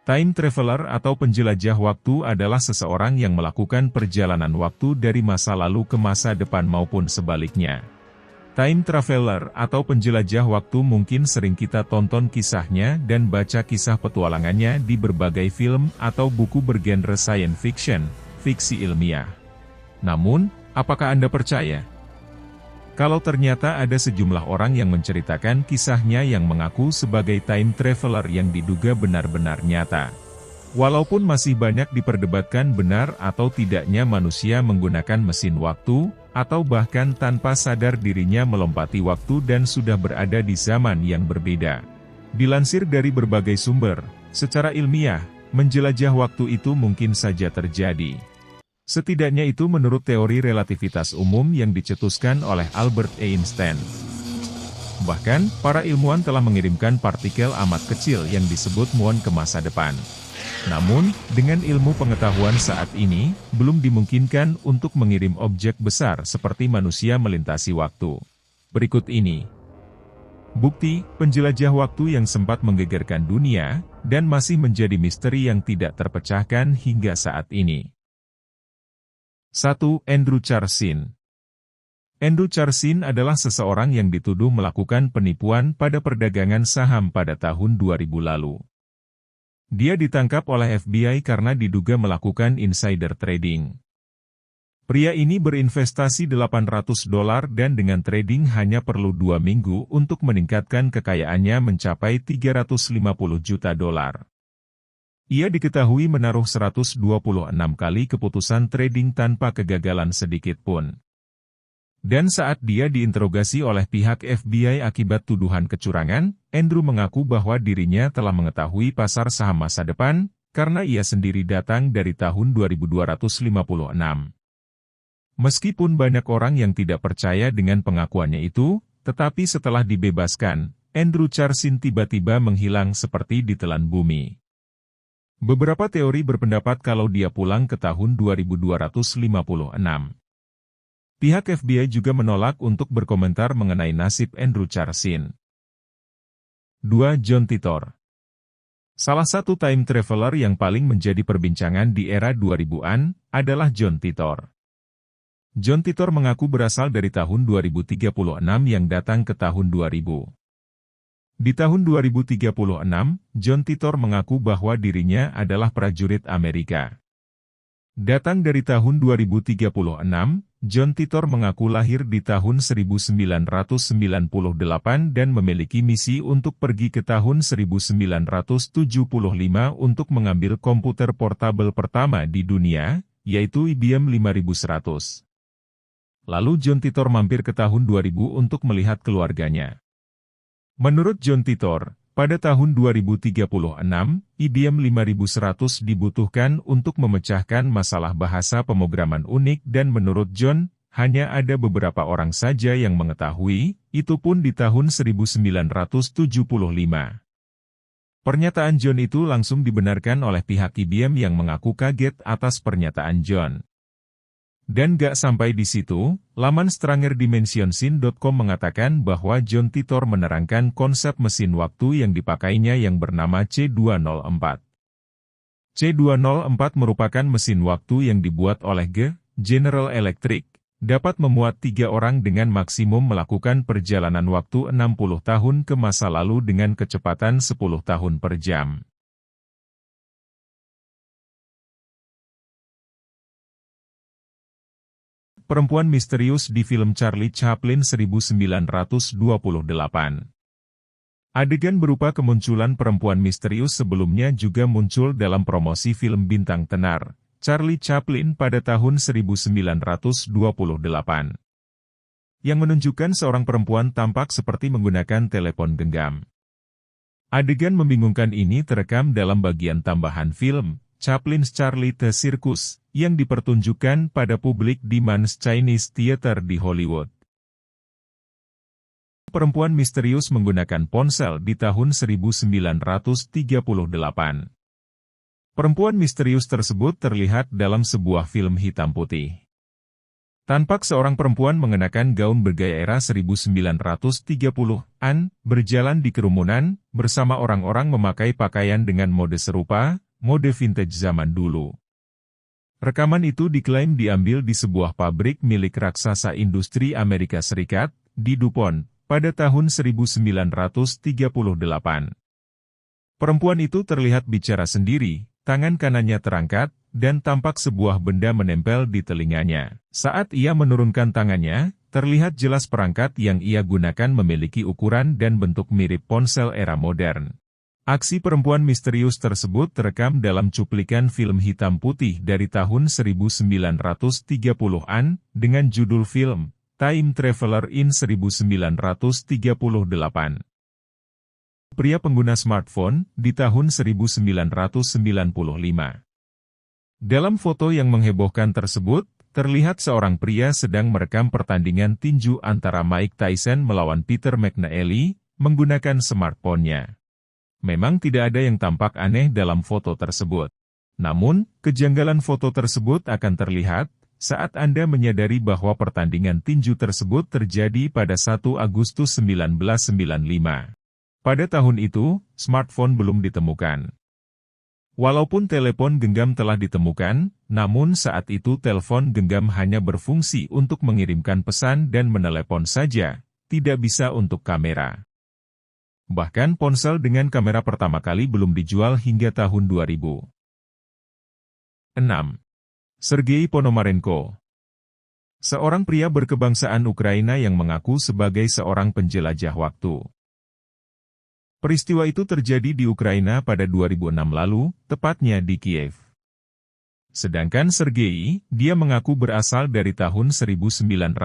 Time traveler atau penjelajah waktu adalah seseorang yang melakukan perjalanan waktu dari masa lalu ke masa depan maupun sebaliknya. Time traveler atau penjelajah waktu mungkin sering kita tonton kisahnya dan baca kisah petualangannya di berbagai film atau buku bergenre science fiction, fiksi ilmiah. Namun, apakah Anda percaya? Kalau ternyata ada sejumlah orang yang menceritakan kisahnya yang mengaku sebagai time traveler yang diduga benar-benar nyata. Walaupun masih banyak diperdebatkan benar atau tidaknya manusia menggunakan mesin waktu, atau bahkan tanpa sadar dirinya melompati waktu dan sudah berada di zaman yang berbeda. Dilansir dari berbagai sumber, secara ilmiah, menjelajah waktu itu mungkin saja terjadi. Setidaknya itu menurut teori relativitas umum yang dicetuskan oleh Albert Einstein. Bahkan, para ilmuwan telah mengirimkan partikel amat kecil yang disebut muon ke masa depan. Namun, dengan ilmu pengetahuan saat ini, belum dimungkinkan untuk mengirim objek besar seperti manusia melintasi waktu. Berikut ini bukti penjelajah waktu yang sempat menggegerkan dunia, dan masih menjadi misteri yang tidak terpecahkan hingga saat ini. 1. Andrew Charsin. Andrew Charsin adalah seseorang yang dituduh melakukan penipuan pada perdagangan saham pada tahun 2000 lalu. Dia ditangkap oleh FBI karena diduga melakukan insider trading. Pria ini berinvestasi $800 dan dengan trading hanya perlu 2 minggu untuk meningkatkan kekayaannya mencapai $350 juta. Ia diketahui menaruh 126 kali keputusan trading tanpa kegagalan sedikit pun. Dan saat dia diinterogasi oleh pihak FBI akibat tuduhan kecurangan, Andrew mengaku bahwa dirinya telah mengetahui pasar saham masa depan, karena ia sendiri datang dari tahun 2256. Meskipun banyak orang yang tidak percaya dengan pengakuannya itu, tetapi setelah dibebaskan, Andrew Charsin tiba-tiba menghilang seperti ditelan bumi. Beberapa teori berpendapat kalau dia pulang ke tahun 2256. Pihak FBI juga menolak untuk berkomentar mengenai nasib Andrew Charsin. 2. John Titor. Salah satu time traveler yang paling menjadi perbincangan di era 2000-an, adalah John Titor. John Titor mengaku berasal dari tahun 2036 yang datang ke tahun 2000. Di tahun 2036, John Titor mengaku bahwa dirinya adalah prajurit Amerika. Datang dari tahun 2036, John Titor mengaku lahir di tahun 1998 dan memiliki misi untuk pergi ke tahun 1975 untuk mengambil komputer portabel pertama di dunia, yaitu IBM 5100. Lalu John Titor mampir ke tahun 2000 untuk melihat keluarganya. Menurut John Titor, pada tahun 2036, IBM 5100 dibutuhkan untuk memecahkan masalah bahasa pemrograman unik dan menurut John, hanya ada beberapa orang saja yang mengetahui, itu pun di tahun 1975. Pernyataan John itu langsung dibenarkan oleh pihak IBM yang mengaku kaget atas pernyataan John. Dan gak sampai di situ, laman StrangerDimensionsin.com mengatakan bahwa John Titor menerangkan konsep mesin waktu yang dipakainya yang bernama C204. C204 merupakan mesin waktu yang dibuat oleh General Electric, dapat memuat 3 orang dengan maksimum melakukan perjalanan waktu 60 tahun ke masa lalu dengan kecepatan 10 tahun per jam. Perempuan misterius di film Charlie Chaplin 1928. Adegan berupa kemunculan perempuan misterius sebelumnya juga muncul dalam promosi film bintang tenar, Charlie Chaplin pada tahun 1928. Yang menunjukkan seorang perempuan tampak seperti menggunakan telepon genggam. Adegan membingungkan ini terekam dalam bagian tambahan film, Chaplin's Charlie the Circus, yang dipertunjukkan pada publik di Mann's Chinese Theater di Hollywood. Perempuan misterius menggunakan ponsel di tahun 1938. Perempuan misterius tersebut terlihat dalam sebuah film hitam putih. Tampak seorang perempuan mengenakan gaun bergaya era 1930-an, berjalan di kerumunan, bersama orang-orang memakai pakaian dengan mode serupa, mode vintage zaman dulu. Rekaman itu diklaim diambil di sebuah pabrik milik raksasa industri Amerika Serikat, di DuPont, pada tahun 1938. Perempuan itu terlihat bicara sendiri, tangan kanannya terangkat, dan tampak sebuah benda menempel di telinganya. Saat ia menurunkan tangannya, terlihat jelas perangkat yang ia gunakan memiliki ukuran dan bentuk mirip ponsel era modern. Aksi perempuan misterius tersebut terekam dalam cuplikan film hitam putih dari tahun 1930-an, dengan judul film, Time Traveler in 1938. Pria pengguna smartphone, di tahun 1995. Dalam foto yang menghebohkan tersebut, terlihat seorang pria sedang merekam pertandingan tinju antara Mike Tyson melawan Peter McNeely, menggunakan smartphone-nya. Memang tidak ada yang tampak aneh dalam foto tersebut. Namun, kejanggalan foto tersebut akan terlihat, saat Anda menyadari bahwa pertandingan tinju tersebut terjadi pada 1 Agustus 1995. Pada tahun itu, smartphone belum ditemukan. Walaupun telepon genggam telah ditemukan, namun saat itu telepon genggam hanya berfungsi untuk mengirimkan pesan dan menelepon saja, tidak bisa untuk kamera. Bahkan ponsel dengan kamera pertama kali belum dijual hingga tahun 2000. 6. Sergei Ponomarenko. Seorang pria berkebangsaan Ukraina yang mengaku sebagai seorang penjelajah waktu. Peristiwa itu terjadi di Ukraina pada 2006 lalu, tepatnya di Kiev. Sedangkan Sergei, dia mengaku berasal dari tahun 1958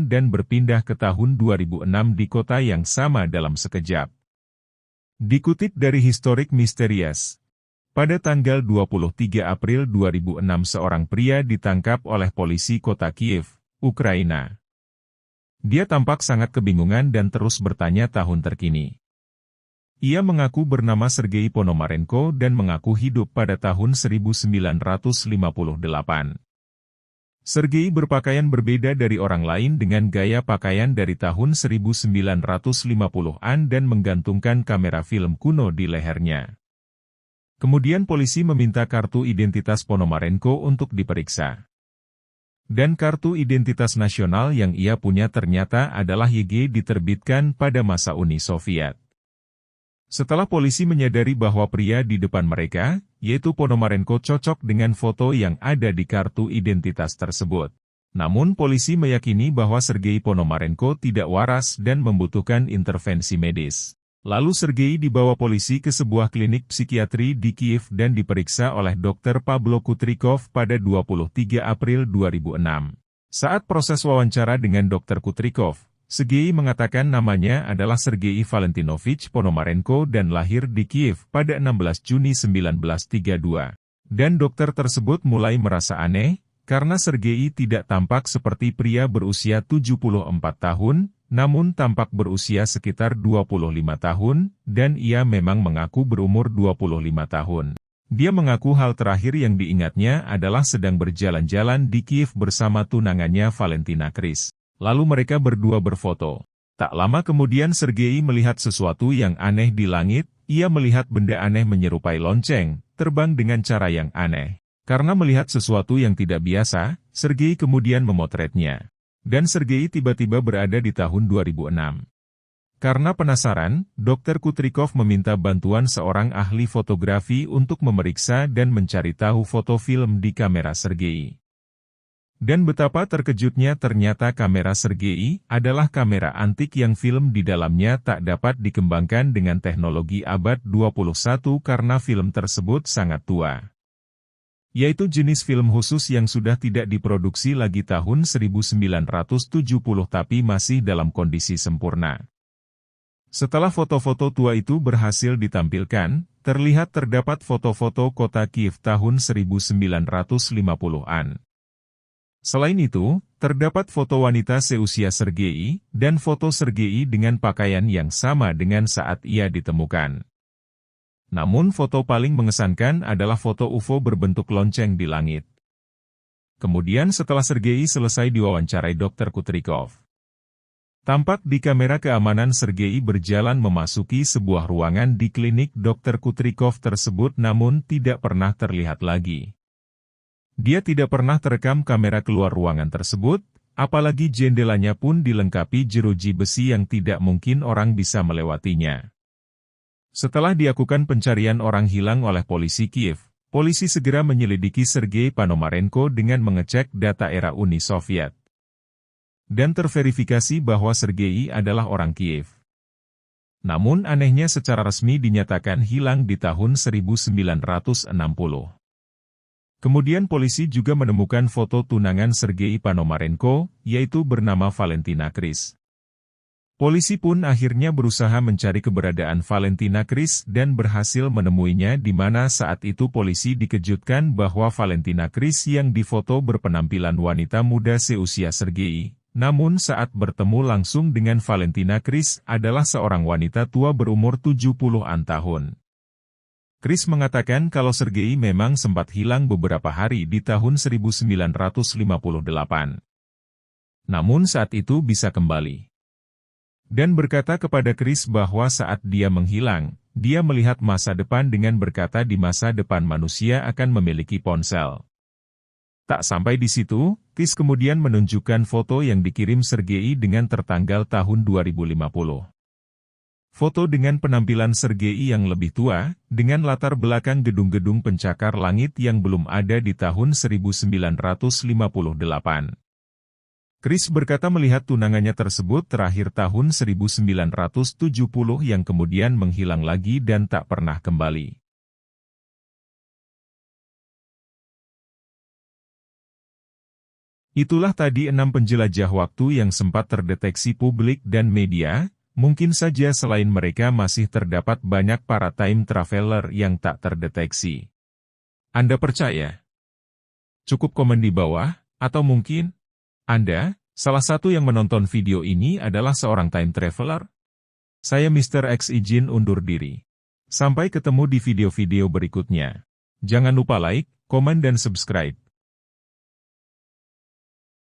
dan berpindah ke tahun 2006 di kota yang sama dalam sekejap. Dikutip dari Historic Mysterious, pada tanggal 23 April 2006 seorang pria ditangkap oleh polisi kota Kiev, Ukraina. Dia tampak sangat kebingungan dan terus bertanya tahun terkini. Ia mengaku bernama Sergei Ponomarenko dan mengaku hidup pada tahun 1958. Sergei berpakaian berbeda dari orang lain dengan gaya pakaian dari tahun 1950-an dan menggantungkan kamera film kuno di lehernya. Kemudian polisi meminta kartu identitas Ponomarenko untuk diperiksa. Dan kartu identitas nasional yang ia punya ternyata adalah YG diterbitkan pada masa Uni Soviet. Setelah polisi menyadari bahwa pria di depan mereka, yaitu Ponomarenko cocok dengan foto yang ada di kartu identitas tersebut. Namun polisi meyakini bahwa Sergei Ponomarenko tidak waras dan membutuhkan intervensi medis. Lalu Sergei dibawa polisi ke sebuah klinik psikiatri di Kiev dan diperiksa oleh Dr. Pablo Kutrikov pada 23 April 2006. Saat proses wawancara dengan Dr. Kutrikov, Sergei mengatakan namanya adalah Sergei Valentinovich Ponomarenko dan lahir di Kiev pada 16 Juni 1932. Dan dokter tersebut mulai merasa aneh, karena Sergei tidak tampak seperti pria berusia 74 tahun, namun tampak berusia sekitar 25 tahun, dan ia memang mengaku berumur 25 tahun. Dia mengaku hal terakhir yang diingatnya adalah sedang berjalan-jalan di Kiev bersama tunangannya Valentina Kris. Lalu mereka berdua berfoto. Tak lama kemudian Sergei melihat sesuatu yang aneh di langit, ia melihat benda aneh menyerupai lonceng, terbang dengan cara yang aneh. Karena melihat sesuatu yang tidak biasa, Sergei kemudian memotretnya. Dan Sergei tiba-tiba berada di tahun 2006. Karena penasaran, Dr. Kutrikov meminta bantuan seorang ahli fotografi untuk memeriksa dan mencari tahu foto film di kamera Sergei. Dan betapa terkejutnya ternyata kamera Sergei adalah kamera antik yang film di dalamnya tak dapat dikembangkan dengan teknologi abad 21 karena film tersebut sangat tua. Yaitu jenis film khusus yang sudah tidak diproduksi lagi tahun 1970 tapi masih dalam kondisi sempurna. Setelah foto-foto tua itu berhasil ditampilkan, terlihat terdapat foto-foto kota Kiev tahun 1950-an. Selain itu, terdapat foto wanita seusia Sergei, dan foto Sergei dengan pakaian yang sama dengan saat ia ditemukan. Namun foto paling mengesankan adalah foto UFO berbentuk lonceng di langit. Kemudian setelah Sergei selesai diwawancarai Dr. Kutrikov, tampak di kamera keamanan Sergei berjalan memasuki sebuah ruangan di klinik Dr. Kutrikov tersebut namun tidak pernah terlihat lagi. Dia tidak pernah terekam kamera keluar ruangan tersebut, apalagi jendelanya pun dilengkapi jeruji besi yang tidak mungkin orang bisa melewatinya. Setelah dilakukan pencarian orang hilang oleh polisi Kiev, polisi segera menyelidiki Sergei Ponomarenko dengan mengecek data era Uni Soviet. Dan terverifikasi bahwa Sergei adalah orang Kiev. Namun anehnya secara resmi dinyatakan hilang di tahun 1960. Kemudian polisi juga menemukan foto tunangan Sergei Ponomarenko, yaitu bernama Valentina Kris. Polisi pun akhirnya berusaha mencari keberadaan Valentina Kris dan berhasil menemuinya di mana saat itu polisi dikejutkan bahwa Valentina Kris yang difoto berpenampilan wanita muda seusia Sergei, namun saat bertemu langsung dengan Valentina Kris adalah seorang wanita tua berumur 70-an tahun. Kris mengatakan kalau Sergei memang sempat hilang beberapa hari di tahun 1958. Namun saat itu bisa kembali. Dan berkata kepada Kris bahwa saat dia menghilang, dia melihat masa depan dengan berkata di masa depan manusia akan memiliki ponsel. Tak sampai di situ, Kris kemudian menunjukkan foto yang dikirim Sergei dengan tertanggal tahun 2050. Foto dengan penampilan Sergei yang lebih tua, dengan latar belakang gedung-gedung pencakar langit yang belum ada di tahun 1958. Kris berkata melihat tunangannya tersebut terakhir tahun 1970 yang kemudian menghilang lagi dan tak pernah kembali. Itulah tadi 6 penjelajah waktu yang sempat terdeteksi publik dan media. Mungkin saja selain mereka masih terdapat banyak para time traveler yang tak terdeteksi. Anda percaya? Cukup komen di bawah, atau mungkin Anda, salah satu yang menonton video ini adalah seorang time traveler? Saya Mr. X izin undur diri. Sampai ketemu di video-video berikutnya. Jangan lupa like, komen dan subscribe.